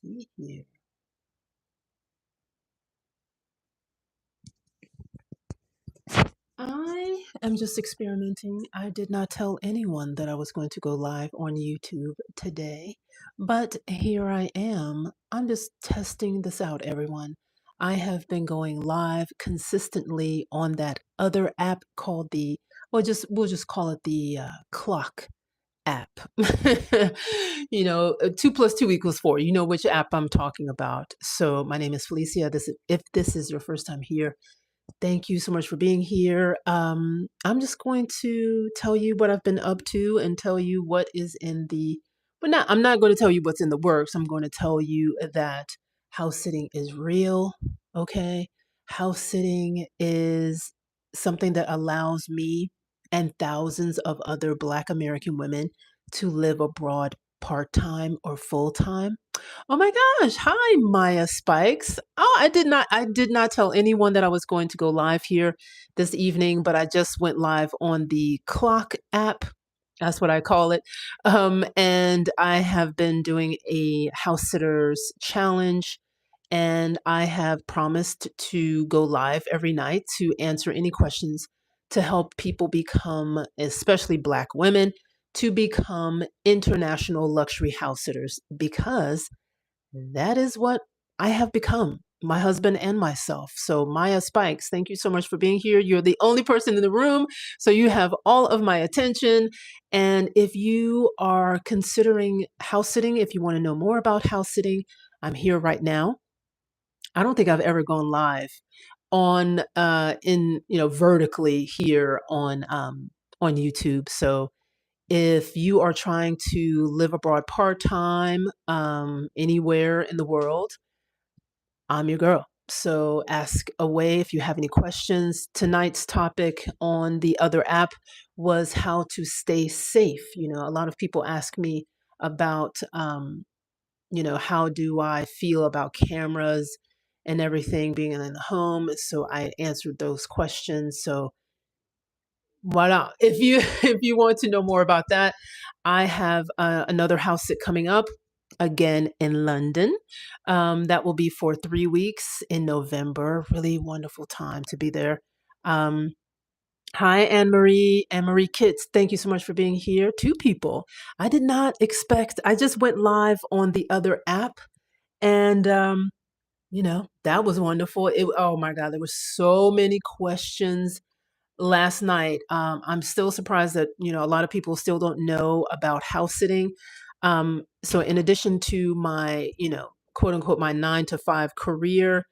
See here. I am just experimenting. I did not tell anyone that I was going to go live on YouTube today, but here I am. I'm just testing this out, everyone. I have been going live consistently on that other app called we'll just call it the Clock app. 2 plus 2 equals 4. You know which app I'm talking about. So my name is Felicia. If this is your first time here, thank you so much for being here. I'm just going to tell you what I've been up to and tell you what is in I'm not going to tell you what's in the works. I'm going to tell you that house sitting is real. Okay. House sitting is something that allows me and thousands of other Black American women to live abroad part time or full time. Oh my gosh. Hi, Maya Spikes. Oh, I did not tell anyone that I was going to go live here this evening, but I just went live on the Clock app. That's what I call it. And I have been doing a house sitters challenge, and I have promised to go live every night to answer any questions to help people become, especially Black women, to become international luxury house sitters because that is what I have become, my husband and myself. So, Maya Spikes, thank you so much for being here. You're the only person in the room, so you have all of my attention. And if you are considering house sitting, if you want to know more about house sitting, I'm here right now. I don't think I've ever gone live on in vertically here on YouTube. So if you are trying to live abroad part time anywhere in the world, I'm your girl. So ask away if you have any questions. Tonight's topic on the other app was how to stay safe. A lot of people ask me about, how do I feel about cameras and everything being in the home. So I answered those questions. So why not? If you if you want to know more about that, I have another house sit coming up again in London. That will be for 3 weeks in November. Really wonderful time to be there. Um, Hi, Anne Marie Kitts. Thank you so much for being here. Two people. I did not expect. I just went live on the other app, and that was wonderful. Oh my God, there were so many questions last night. I'm still surprised that, a lot of people still don't know about house sitting. So in addition to my, quote unquote, my 9 to 5 career,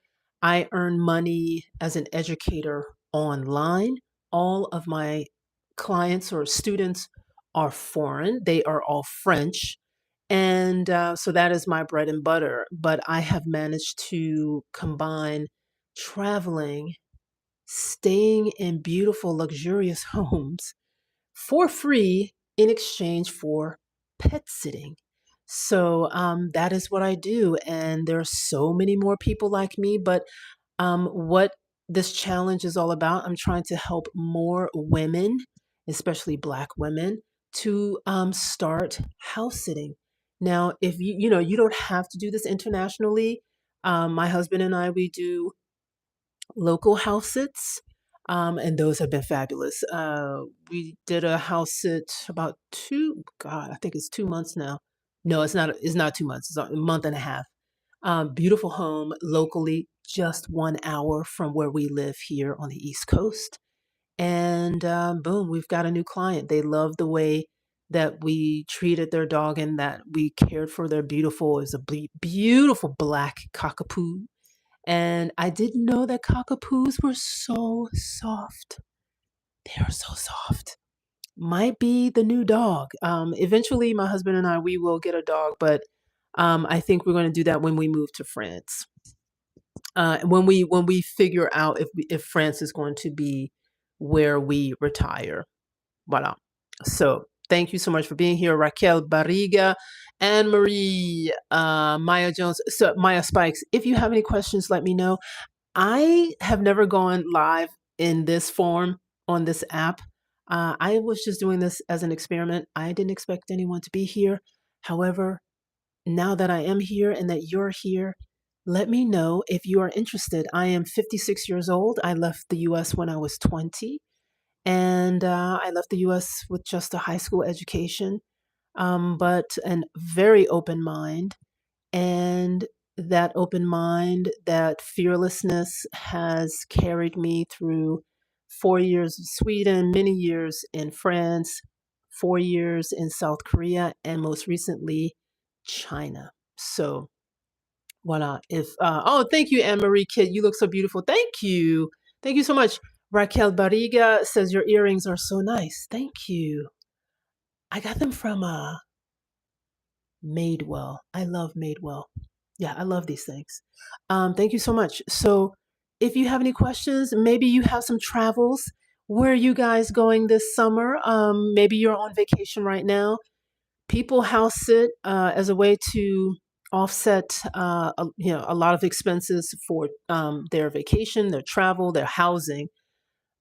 I earn money as an educator online. All of my clients or students are foreign. They are all French. And so that is my bread and butter. But I have managed to combine traveling, staying in beautiful, luxurious homes for free in exchange for pet sitting. So that is what I do. And there are so many more people like me. But what this challenge is all about, I'm trying to help more women, especially Black women, to start house sitting. Now, if you don't have to do this internationally. My husband and I, we do local house sits, and those have been fabulous. We did a house sit about God, I think it's 2 months now. No, it's not. It's not 2 months. It's a month and a half. Beautiful home locally, just 1 hour from where we live here on the East Coast. And boom, we've got a new client. They love the way that we treated their dog and that we cared for their beautiful, is a beautiful black cockapoo, and I didn't know that cockapoos were so soft. They are so soft. Might be the new dog. Eventually, my husband and I, we will get a dog, but I think we're going to do that when we move to France. When we figure out if France is going to be where we retire. Voilà. So thank you so much for being here, Raquel Barriga, Anne Marie, Maya Jones. So Maya Spikes. If you have any questions, let me know. I have never gone live in this form on this app. I was just doing this as an experiment. I didn't expect anyone to be here. However, now that I am here and that you're here, let me know if you are interested. I am 56 years old. I left the US when I was 20, and I left the US with just a high school education, but an very open mind. And that open mind, that fearlessness has carried me through 4 years in Sweden, many years in France, 4 years in South Korea, and most recently, China. So, voila. Oh, thank you, Anne Marie Kid. You look so beautiful. Thank you. Thank you so much. Raquel Barriga says your earrings are so nice. Thank you. I got them from Madewell. I love Madewell. Yeah, I love these things. Thank you so much. So, if you have any questions, maybe you have some travels. Where are you guys going this summer? Maybe you're on vacation right now. People house sit as a way to offset, a lot of expenses for their vacation, their travel, their housing.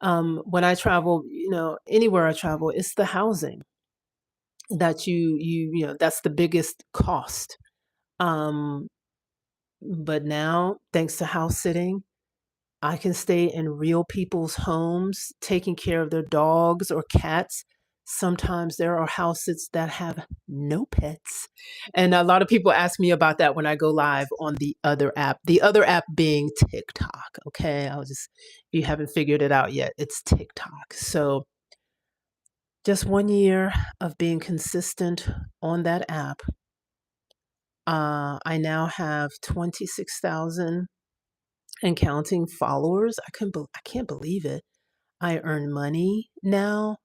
When I travel, anywhere I travel, it's the housing that that's the biggest cost. Um, but now, thanks to house sitting, I can stay in real people's homes, taking care of their dogs or cats. Sometimes there are house sits that have no pets. And a lot of people ask me about that when I go live on the other app being TikTok. Okay. If you haven't figured it out yet, it's TikTok. So just 1 year of being consistent on that app. I now have 26,000 and counting followers. I can't believe it. I earn money now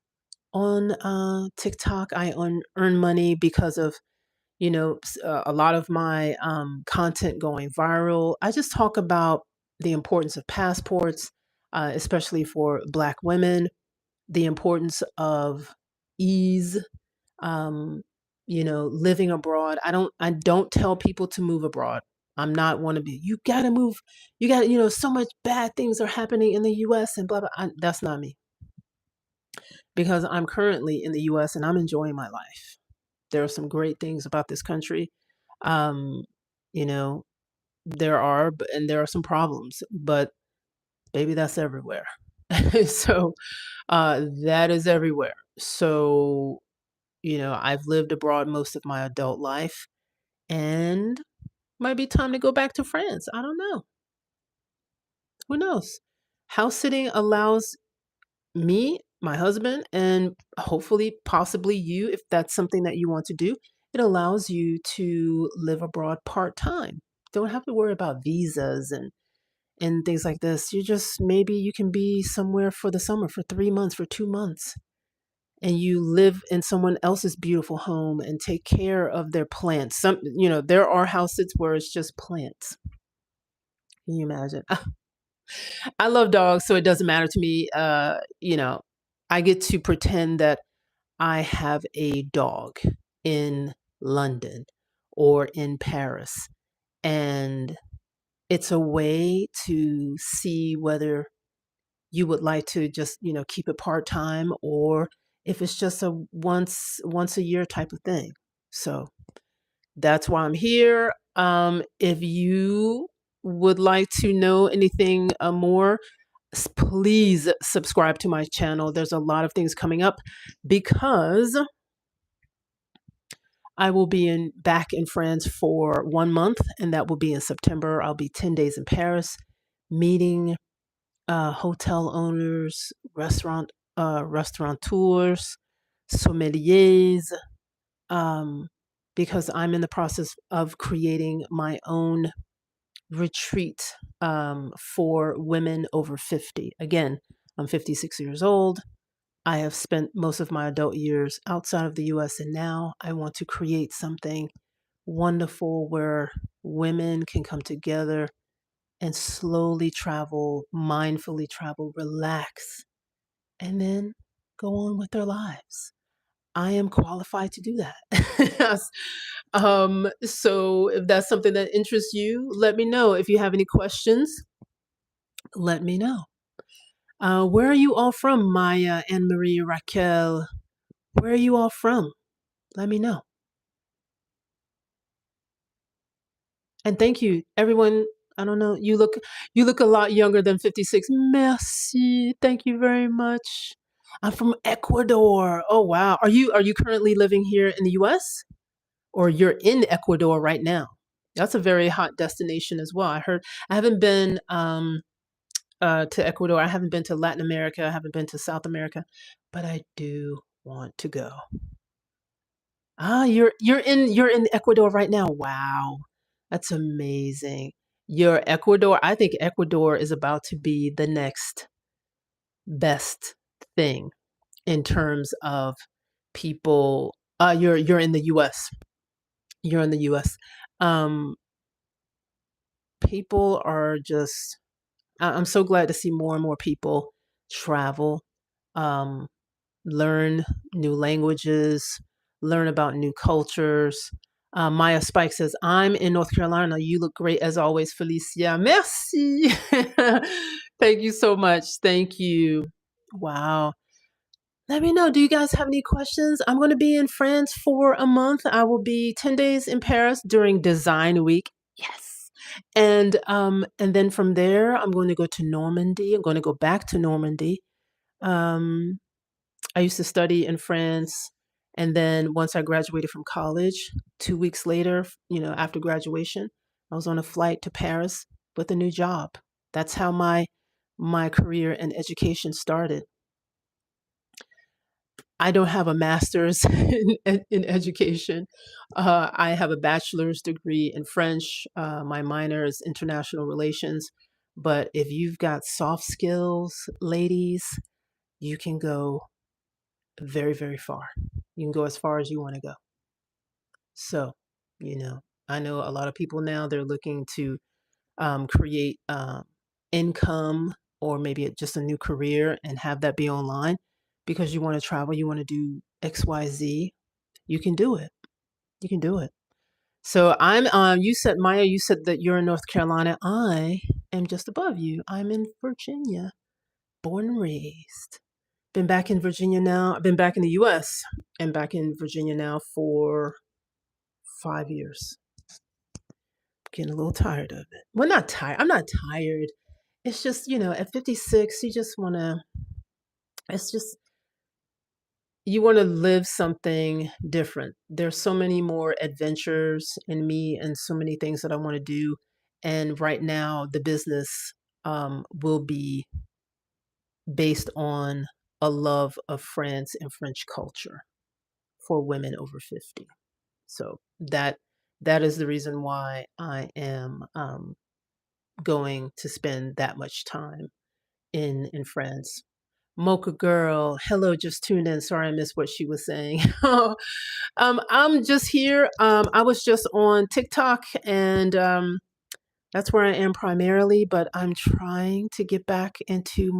on TikTok. I earn money because of a lot of my content going viral. I just talk about the importance of passports, especially for Black women, the importance of ease, um, living abroad. I don't tell people to move abroad. I'm not one to be, you gotta move, you gotta, so much bad things are happening in the US and blah blah. That's not me, because I'm currently in the US and I'm enjoying my life. There are some great things about this country. Um, you know, and there are some problems, but baby, that's everywhere. So that is everywhere. So I've lived abroad most of my adult life, and might be time to go back to France. I don't know. Who knows? House sitting allows me, my husband, and hopefully, possibly you, if that's something that you want to do, it allows you to live abroad part time. Don't have to worry about visas and things like this. Maybe you can be somewhere for the summer for 3 months, for 2 months, and you live in someone else's beautiful home and take care of their plants. There are house sits where it's just plants. Can you imagine? I love dogs, so it doesn't matter to me. I get to pretend that I have a dog in London or in Paris, and it's a way to see whether you would like to just, keep it part-time, or if it's just a once a year type of thing. So that's why I'm here. If you would like to know anything more, please subscribe to my channel. There's a lot of things coming up because I will be back in France for 1 month, and that will be in September. I'll be 10 days in Paris, meeting hotel owners, restaurateurs, sommeliers, um, because I'm in the process of creating my own retreat for women over 50. Again, I'm 56 years old. I have spent most of my adult years outside of the US, and now I want to create something wonderful where women can come together and slowly travel, mindfully travel, relax, and then go on with their lives. I am qualified to do that. Yes. So if that's something that interests you, let me know. If you have any questions, let me know. Where are you all from, Maya, Anne Marie, Raquel? Where are you all from? Let me know. And thank you, everyone. I don't know. You look a lot younger than 56. Merci. Thank you very much. I'm from Ecuador. Oh wow. Are you currently living here in the US? Or you're in Ecuador right now? That's a very hot destination as well. I heard I haven't been to Ecuador. I haven't been to Latin America. I haven't been to South America, but I do want to go. Ah, you're in Ecuador right now. Wow. That's amazing. You're Ecuador. I think Ecuador is about to be the next best thing in terms of people. You're in the US. You're in the US. Um People are just I'm so glad to see more and more people travel. Um Learn new languages, learn about new cultures. Maya Spike says, I'm in North Carolina. You look great as always, Felicia. Merci. Thank you so much. Thank you. Wow. Let me know. Do you guys have any questions? I'm going to be in France for a month. I will be 10 days in Paris during Design Week. Yes. And then from there, I'm going to go to Normandy. I'm going to go back to Normandy. Um, I used to study in France. And then once I graduated from college, 2 weeks later, after graduation, I was on a flight to Paris with a new job. That's how my career in education started. I don't have a master's in education. I have a bachelor's degree in French. My minor is international relations. But if you've got soft skills, ladies, you can go very, very far. You can go as far as you want to go. So, you know, I know a lot of people now, they're looking to create income or maybe just a new career and have that be online because you want to travel, you want to do XYZ. You can do it. You can do it. So you said, Maya, you said that you're in North Carolina. I am just above you. I'm in Virginia, born and raised. Been back in Virginia now. I've been back in the US and back in Virginia now for 5 years. Getting a little tired of it. Well, not tired. I'm not tired. It's just, at 56, you just want to, it's just, you want to live something different. There's so many more adventures in me and so many things that I want to do. And right now, the business will be based on a love of France and French culture for women over 50. So that is the reason why I am going to spend that much time in France. Mocha girl, hello, just tuned in. Sorry I missed what she was saying. I'm just here. I was just on TikTok and that's where I am primarily, but I'm trying to get back into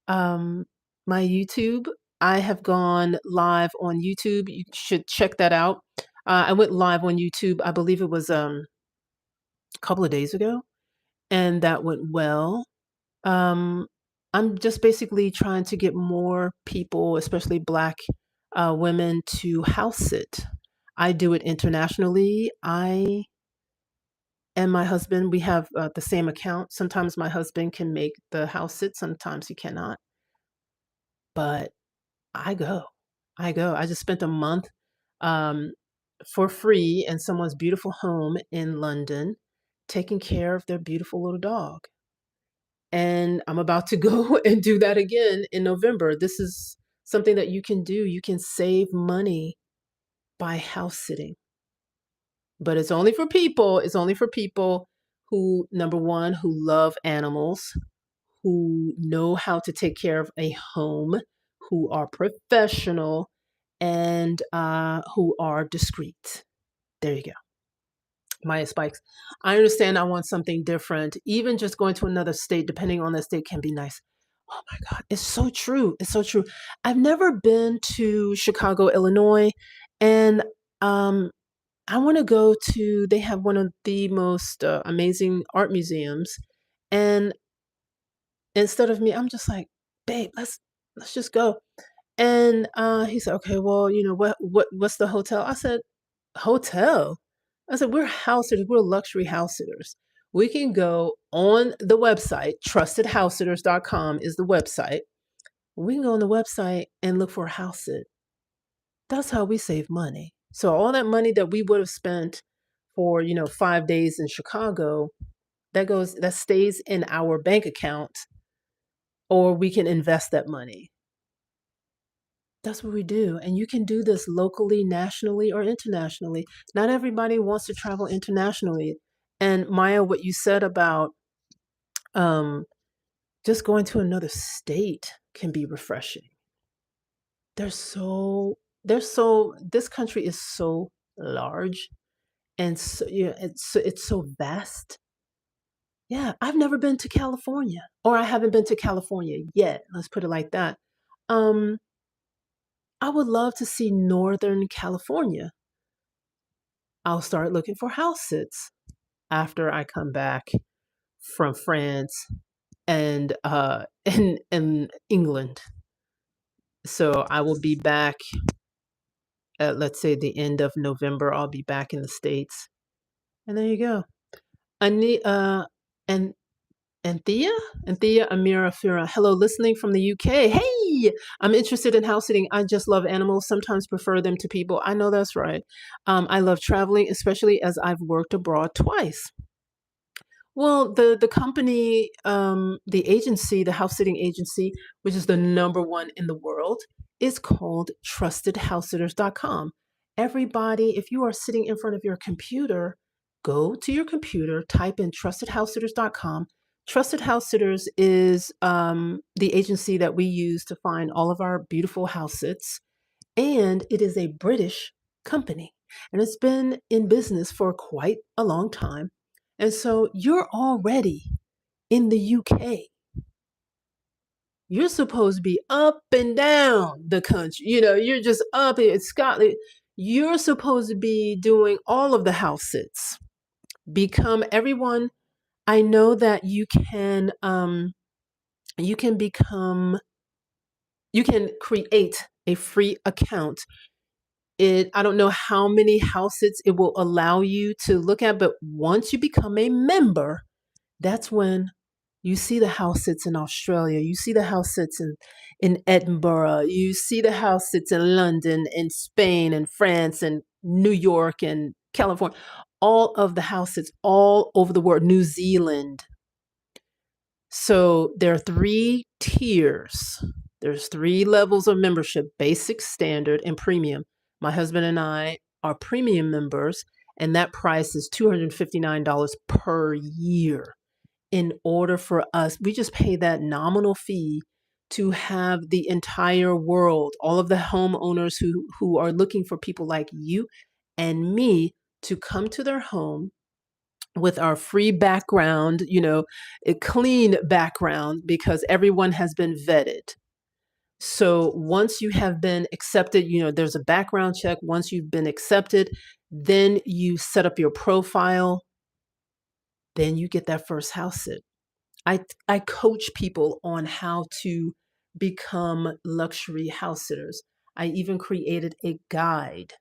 um, my YouTube. I have gone live on YouTube. You should check that out. I went live on YouTube, I believe it was a couple of days ago, and that went well. Um, I'm just basically trying to get more people, especially Black women, to house sit. I do it internationally. I and my husband, we have the same account. Sometimes my husband can make the house sit, sometimes he cannot. But I go. I go. I just spent a month um, for free in someone's beautiful home in London, taking care of their beautiful little dog. And I'm about to go and do that again in November. This is something that you can do. You can save money by house sitting. But it's only for people who, number one, who love animals, who know how to take care of a home, who are professional, and who are discreet. There you go. Maya Spikes. I understand I want something different. Even just going to another state, depending on the state, can be nice. Oh my God. It's so true. It's so true. I've never been to Chicago, Illinois, and um, I want to go to, they have one of the most amazing art museums. And instead of me, I'm just like, babe, let's just go. And he said, okay, well, what's the hotel? I said, hotel? I said, we're house sitters, we're luxury house sitters. We can go on the website, trustedhousesitters.com is the website. We can go on the website and look for a house sit. That's how we save money. So all that money that we would have spent for, 5 days in Chicago, that stays in our bank account, or we can invest that money. That's what we do. And you can do this locally, nationally, or internationally. Not everybody wants to travel internationally. And Maya, what you said about um, just going to another state can be refreshing. This country is so large, and so, it's so vast. Yeah, I've never been to California, or I haven't been to California yet. Let's put it like that. Um, I would love to see Northern California. I'll start looking for house sits after I come back from France and in England. So I will be back at, let's say, the end of November. I'll be back in the States. And there you go. Ani and Anthea? Anthea Amira Fira. Hello, listening from the UK. Hey, I'm interested in house sitting. I just love animals, sometimes prefer them to people. I know that's right. I love traveling, especially as I've worked abroad twice. Well, the company, the agency, the house sitting agency, which is the number one in the world, is called trustedhousesitters.com. Everybody, if you are sitting in front of your computer, go to your computer, type in trustedhousesitters.com. Trusted House Sitters is the agency that we use to find all of our beautiful house sits, and it is a British company, and it's been in business for quite a long time. And so you're already in the UK. You're supposed to be up and down the country. You're just up in Scotland. You're supposed to be doing all of the house sits. Become everyone. I know that you can become you can create a free account. I don't know how many house sits it will allow you to look at, but once you become a member, that's when you see the house sits in Australia, you see the house sits in Edinburgh, you see the house sits in London, in Spain, and France, and New York, and California, all of the house sits all over the world, New Zealand. So there are 3 tiers. There's 3 levels of membership: basic, standard, and premium. My husband and I are premium members, and that price is $259 per year. In order for us, we just pay that nominal fee to have the entire world, all of the homeowners who are looking for people like you and me to come to their home with our free background, a clean background, because everyone has been vetted. So once you have been accepted, there's a background check. Once you've been accepted, then you set up your profile, then you get that first house sit. I coach people on how to become luxury house sitters. I even created a guide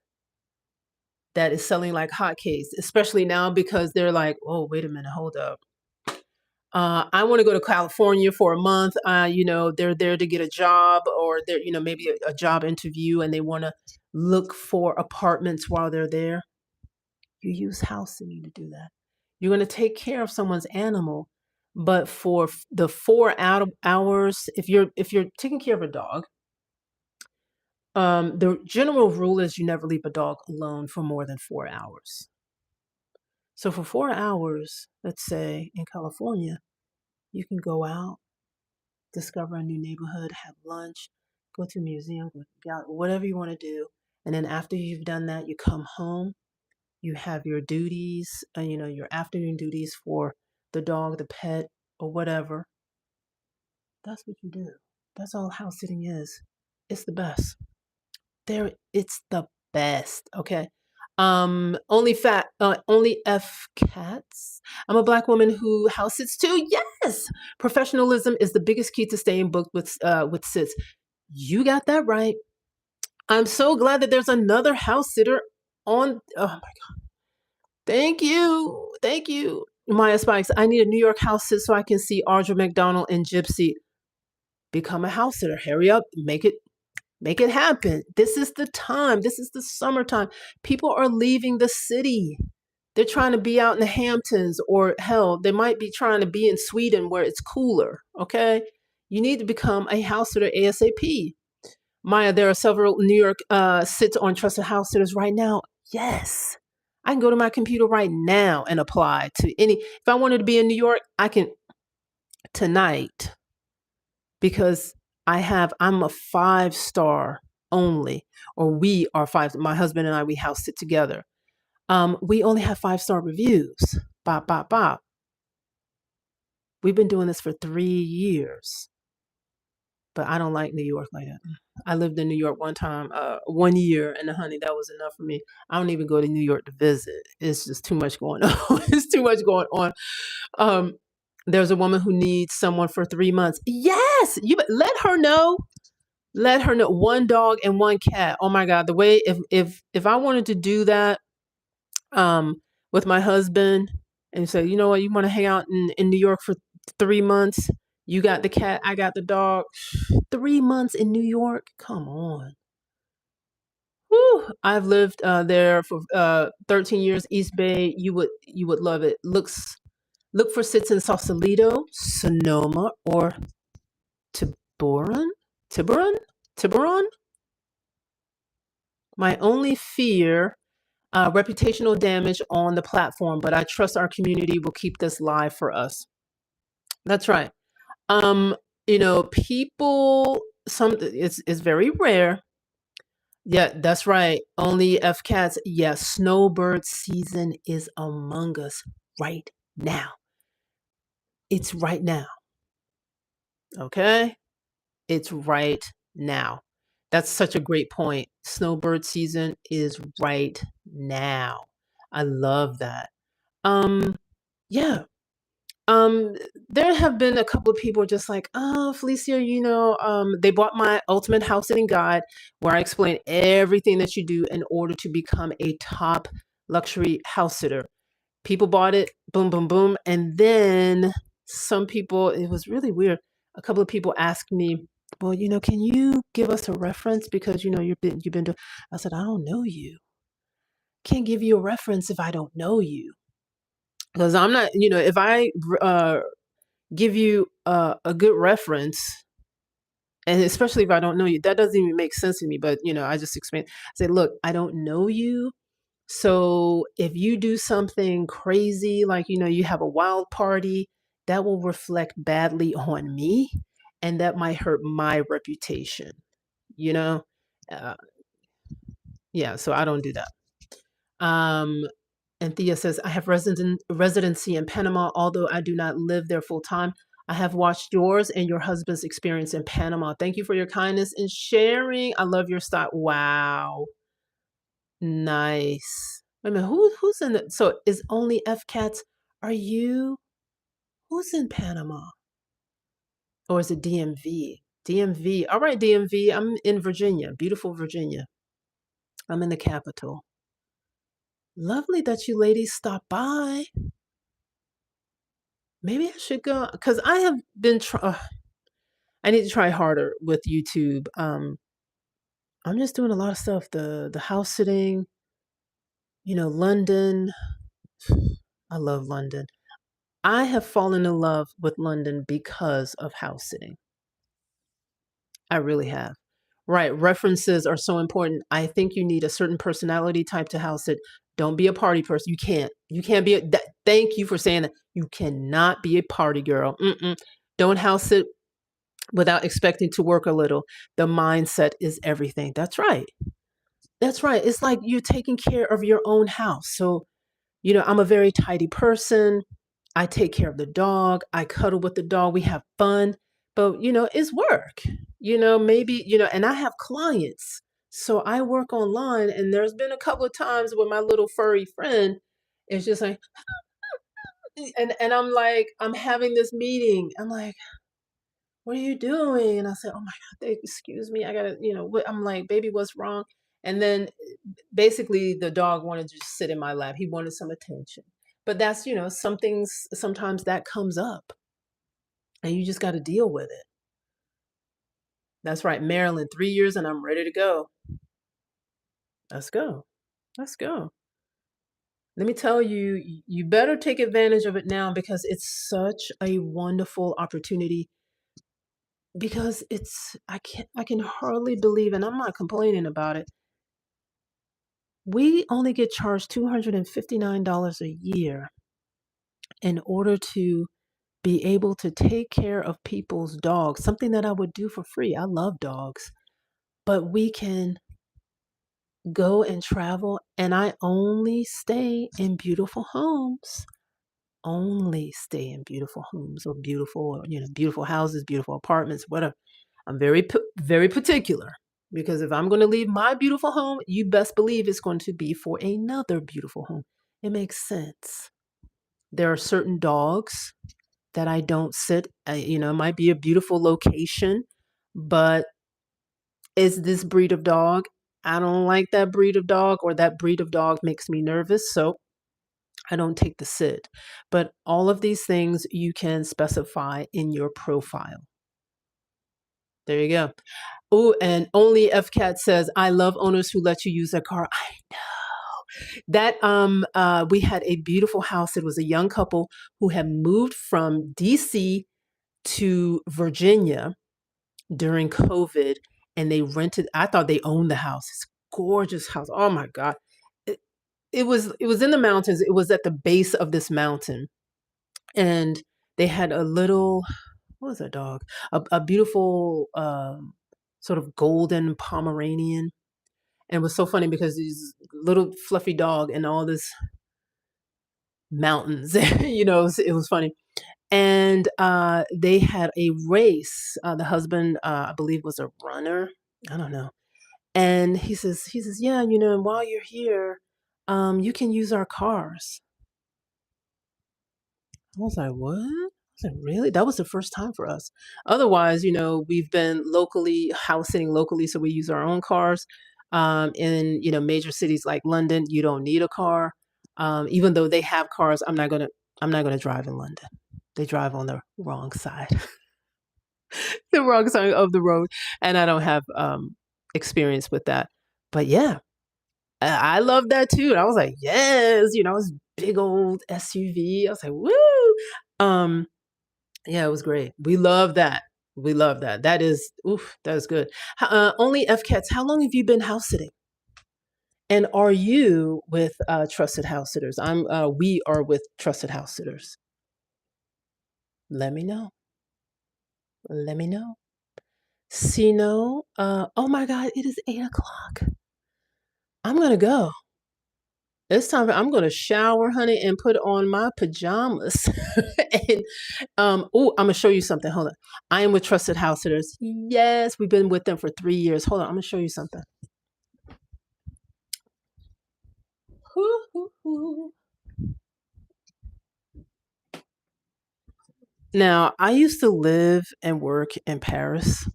that is selling like hotcakes, especially now because they're like, oh, wait a minute, hold up. I want to go to California for a month. They're there to get a job, or they're, maybe a job interview, and they want to look for apartments while they're there. You use house sitting to do that. You're going to take care of someone's animal, but for the 4 hours, if you're taking care of a dog, the general rule is you never leave a dog alone for more than 4 hours. So for 4 hours, let's say in California, you can go out, discover a new neighborhood, have lunch, go to a museum, go to a gallery, whatever you want to do. And then after you've done that, you come home, you have your duties, your afternoon duties for the dog, the pet, or whatever. That's what you do. That's all house sitting is. It's the best. It's the best. Okay. Only F cats. I'm a Black woman who house sits too. Yes, professionalism is the biggest key to staying booked with sits. You got that right. I'm so glad that there's another house sitter on. Oh my God. Thank you. Thank you. Maya Spikes, I need a New York house sit so I can see Audra McDonald and Gypsy. Become a house sitter. Hurry up. Make it happen. This is the time. This is the summertime. People are leaving the city. They're trying to be out in the Hamptons, or hell, they might be trying to be in Sweden where it's cooler. Okay. You need to become a house sitter ASAP. Maya, there are several New York sits on trusted house sitters right now. Yes. I can go to my computer right now and apply to any. If I wanted to be in New York, I can tonight, because I'm a 5-star only, or we are five. My husband and I, we house sit together. We only have 5-star reviews. Bop, bop, bop. We've been doing this for 3 years, but I don't like New York like that. I lived in New York one time, 1 year, and honey, that was enough for me. I don't even go to New York to visit. It's just too much going on. It's too much going on. There's a woman who needs someone for 3 months. Yes, you let her know. Let her know. 1 dog and 1 cat. Oh my God, the way if I wanted to do that, with my husband, and say, you know what, you want to hang out in New York for 3 months? You got the cat, I got the dog. 3 months in New York? Come on. Whew. I've lived there for 13 years. East Bay. You would love it. Look for sits in Sausalito, Sonoma, or Tiburon. Tiburon. Tiburon. My only fear, reputational damage on the platform, but I trust our community will keep this live for us. That's right. Um, people, it's very rare. Yeah, that's right. Only F cats. Yeah, snowbird season is among us right now. It's right now. Okay? It's right now. That's such a great point. Snowbird season is right now. I love that. Um, yeah. Um, there have been a couple of people just like, oh, Felicia, they bought my ultimate house sitting guide where I explain everything that you do in order to become a top luxury house sitter. People bought it, boom, boom, boom. And then some people, it was really weird. A couple of people asked me, well, can you give us a reference? Because, you've been doing, I said, I don't know you. Can't give you a reference if I don't know you. Because I'm not, if I give you a good reference, and especially if I don't know you, that doesn't even make sense to me. But I just explain. I say, look, I don't know you, so if you do something crazy, like you have a wild party, that will reflect badly on me, and that might hurt my reputation. You know, uh, yeah. So I don't do that. Um, And Thea says, I have residency in Panama, although I do not live there full time. I have watched yours and your husband's experience in Panama. Thank you for your kindness and sharing. I love your style. Wow. Nice. Wait a minute, who's in it? So is only F Cats? Are you, who's in Panama? Or is it DMV? DMV. All right, DMV. I'm in Virginia, beautiful Virginia. I'm in the capital. Lovely that you ladies stopped by. Maybe I should go, because I have been I need to try harder with YouTube. I'm just doing a lot of stuff. The house sitting, London. I love London. I have fallen in love with London because of house sitting. I really have. Right, references are so important. I think you need a certain personality type to house it. Don't be a party person. You can't. You can't be thank you for saying that. You cannot be a party girl. Mm-mm. Don't house it without expecting to work a little. The mindset is everything. That's right. That's right. It's like you're taking care of your own house. So, I'm a very tidy person. I take care of the dog. I cuddle with the dog. We have fun. But, it's work. Maybe, and I have clients. So I work online, and there's been a couple of times where my little furry friend is just like, and I'm like, I'm having this meeting. I'm like, what are you doing? And I said, oh my God, excuse me. I gotta, I'm like, baby, what's wrong? And then basically the dog wanted to just sit in my lap. He wanted some attention. But that's, some things sometimes that comes up and you just got to deal with it. That's right, Maryland, 3 years and I'm ready to go. Let's go. Let's go. Let me tell you, you better take advantage of it now because it's such a wonderful opportunity. Because I can hardly believe, and I'm not complaining about it. We only get charged $259 a year in order to be able to take care of people's dogs, something that I would do for free. I love dogs, but we can go and travel, and I only stay in beautiful homes. Only stay in beautiful homes or beautiful houses, beautiful apartments, whatever. I'm very particular because if I'm going to leave my beautiful home, you best believe it's going to be for another beautiful home. It makes sense. There are certain dogs that I don't sit, it might be a beautiful location, but is this breed of dog? I don't like that breed of dog, or that breed of dog makes me nervous. So I don't take the sit. But all of these things you can specify in your profile. There you go. Oh, and only FCAT says, I love owners who let you use their car. I know. That we had a beautiful house. It was a young couple who had moved from DC to Virginia during COVID, and they rented. I thought they owned the house. It's a gorgeous house. Oh my God. It, it was in the mountains. It was at the base of this mountain. And they had a little, what was that dog? A beautiful sort of golden Pomeranian. And it was so funny because these little fluffy dog and all this mountains, it was funny. And they had a race. The husband, I believe, was a runner. I don't know. And he says, yeah, and while you're here, you can use our cars. I was like, what? I said, really? That was the first time for us. Otherwise, we've been house sitting locally, so we use our own cars. In major cities like London, you don't need a car. Even though they have cars, I'm not gonna drive in London. They drive on the wrong side, the wrong side of the road, and I don't have experience with that. But yeah, I love that too. And I was like, yes, it was big old SUV. I was like, woo. Um, yeah, it was great. We love that. We love that. That is, oof, that is good. Only FCATs, how long have you been house sitting? And are you with trusted house sitters? We are with trusted house sitters. Let me know. Let me know. Sino, oh my God, it is 8 o'clock. I'm gonna go. It's time. I'm gonna shower, honey, and put on my pajamas. And I'm gonna show you something. Hold on. I am with Trusted House Sitters. Yes, we've been with them for 3 years. Hold on, I'm gonna show you something. Hoo, hoo, hoo. Now, I used to live and work in Paris,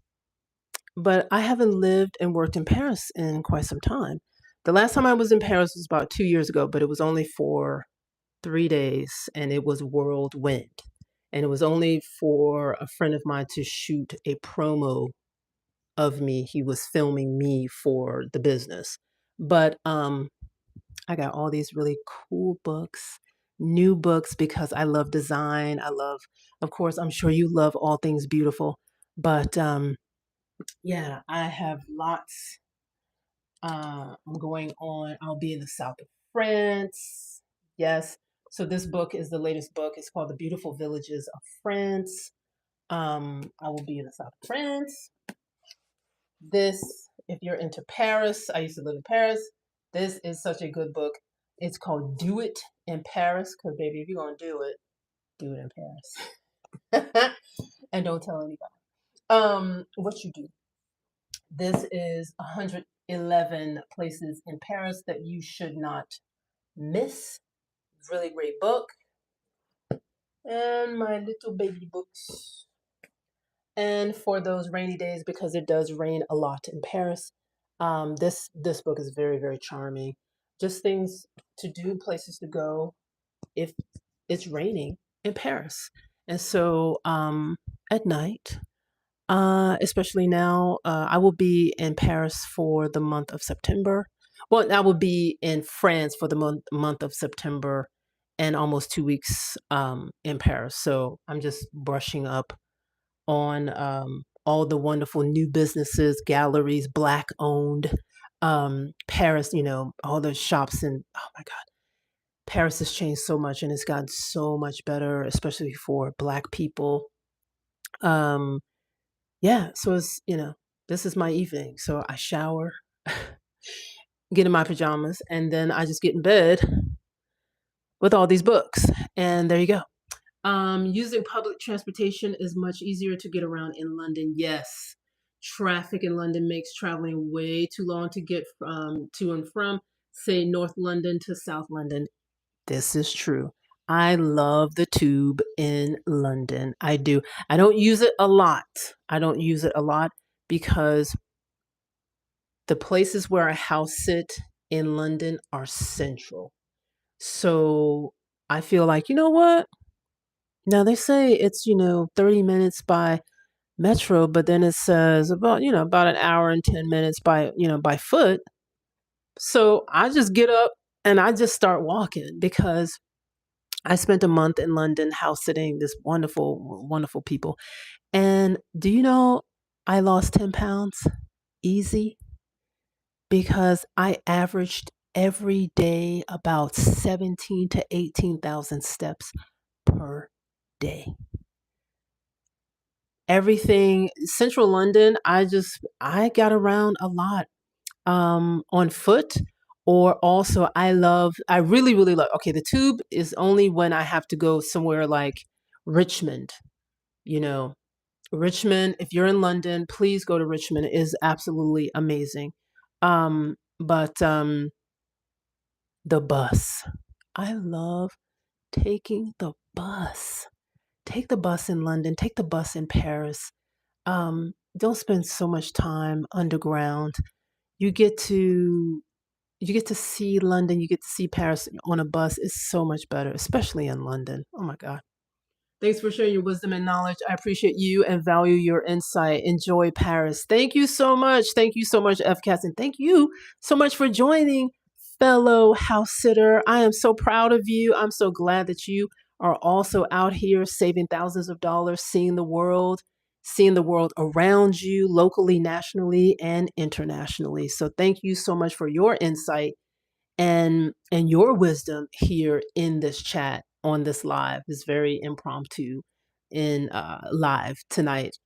but I haven't lived and worked in Paris in quite some time. The last time I was in Paris was about 2 years ago, but it was only for 3 days, and it was whirlwind. And it was only for a friend of mine to shoot a promo of me. He was filming me for the business. But I got all these really cool books, new books, because I love design. Of course, I'm sure you love all things beautiful. But yeah, I have lots. I'm going on, I'll be in the south of France. Yes. So this book is the latest book. It's called The Beautiful Villages of France. I will be in the south of France. This, if you're into Paris, I used to live in Paris. This is such a good book. It's called Do It in Paris. Because, baby, if you're going to do it in Paris. And don't tell anybody. What you do. This is 111 places in Paris that you should not miss. Really great book. And my little baby books. And for those rainy days, because it does rain a lot in Paris, This book is very, very charming. Just things to do, places to go if it's raining in Paris. And so at night, especially now, I will be in Paris for the month of September. Well, I will be in France for the month of September and almost 2 weeks in Paris. So I'm just brushing up on all the wonderful new businesses, galleries, Black owned. Paris, all the shops, and oh my God, Paris has changed so much and it's gotten so much better, especially for Black people. Um, yeah, so this is my evening. So I shower, get in my pajamas, and then I just get in bed with all these books. And there you go. Using public transportation is much easier to get around in London. Yes, traffic in London makes traveling way too long to get to and from, say, North London to South London. This is true. I love the tube in London. I do. I don't use it a lot. I don't use it a lot because the places where I house sit in London are central. So I feel like, you know what? Now they say it's, 30 minutes by metro, but then it says about an hour and 10 minutes by foot. So I just get up and I just start walking because I spent a month in London house sitting this wonderful, wonderful people. And do you know I lost 10 pounds easy because I averaged every day about 17 to 18,000 steps per day. Everything central London, I got around a lot on foot, or also I really, really love, okay, the tube is only when I have to go somewhere like Richmond, you know. Richmond, if you're in London, please go to Richmond. It is absolutely amazing. But the bus. I love taking the bus. Take the bus in London, take the bus in Paris. Don't spend so much time underground. You get to you get to see London, you get to see Paris on a bus. It's so much better, especially in London. Oh my God. Thanks for sharing your wisdom and knowledge. I appreciate you and value your insight. Enjoy Paris. Thank you so much. Thank you so much, FCAS. And thank you so much for joining, fellow house sitter. I am so proud of you. I'm so glad that you are also out here saving thousands of dollars, seeing the world around you, locally, nationally, and internationally. So thank you so much for your insight and your wisdom here in this chat on this live. Is very impromptu in live tonight.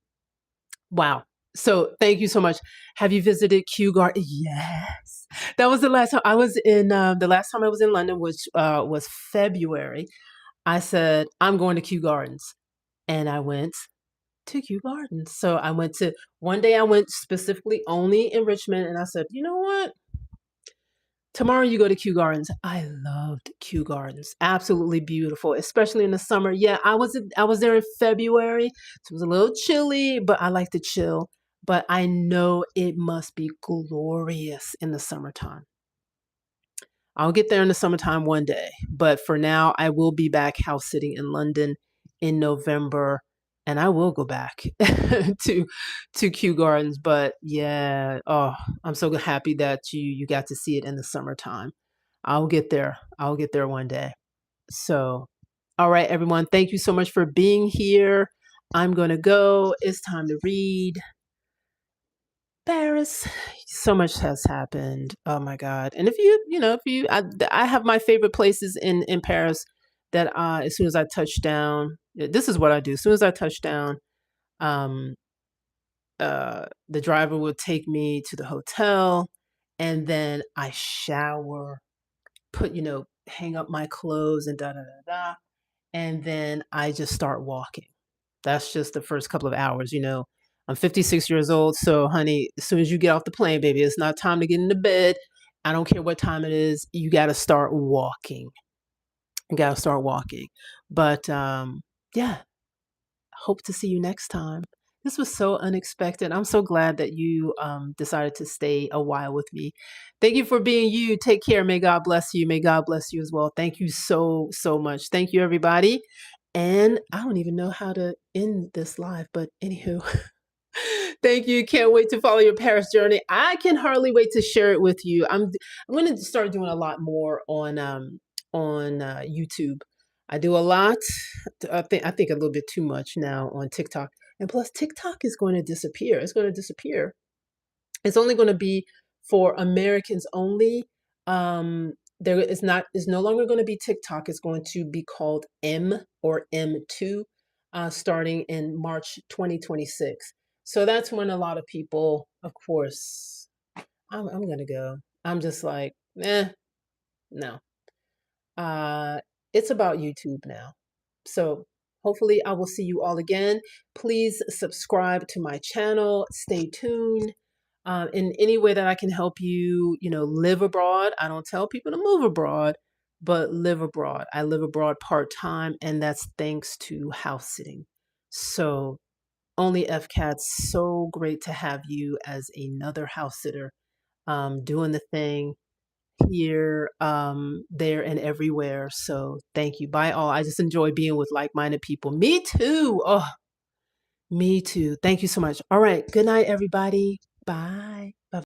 Wow. So thank you so much. Have you visited Kew Garden? Yes. That was the last time I was in the last time I was in London, which was February. I said, I'm going to Kew Gardens. And I went to Kew Gardens. So one day I went specifically only in Richmond, and I said, you know what? Tomorrow you go to Kew Gardens. I loved Kew Gardens. Absolutely beautiful, especially in the summer. Yeah, I was there in February. So it was a little chilly, but I like to chill. But I know it must be glorious in the summertime. I'll get there in the summertime one day, but for now I will be back house sitting in London in November, and I will go back to Kew Gardens. But yeah, oh, I'm so happy that you got to see it in the summertime. I'll get there. I'll get there one day. So, all right, everyone, thank you so much for being here. I'm gonna go. It's time to read. Paris, so much has happened. Oh my God. And I have my favorite places in Paris that as soon as I touch down, this is what I do. As soon as I touch down, um, the driver will take me to the hotel, and then I shower, hang up my clothes and da da da da. And then I just start walking. That's just the first couple of hours. I'm 56 years old, so honey, as soon as you get off the plane, baby, it's not time to get into bed. I don't care what time it is. You got to start walking. You got to start walking. But yeah, hope to see you next time. This was so unexpected. I'm so glad that you decided to stay a while with me. Thank you for being you. Take care. May God bless you. May God bless you as well. Thank you so, so much. Thank you, everybody. And I don't even know how to end this live, but anywho, thank you. Can't wait to follow your Paris journey. I can hardly wait to share it with you. I'm going to start doing a lot more on YouTube. I do a lot. I think a little bit too much now on TikTok. And plus TikTok is going to disappear. It's going to disappear. It's only going to be for Americans only. There is not is no longer going to be TikTok. It's going to be called M or M2, starting in March 2026. So that's when a lot of people, of course, I'm gonna go. I'm just like, no. Uh, it's about YouTube now. So hopefully I will see you all again. Please subscribe to my channel. Stay tuned. In any way that I can help you, live abroad. I don't tell people to move abroad, but live abroad. I live abroad part-time, and that's thanks to house sitting. So only FCAT's so great to have you as another house sitter, doing the thing here, there, and everywhere. So thank you. Bye all. I just enjoy being with like-minded people. Me too. Oh, me too. Thank you so much. All right. Good night, everybody. Bye.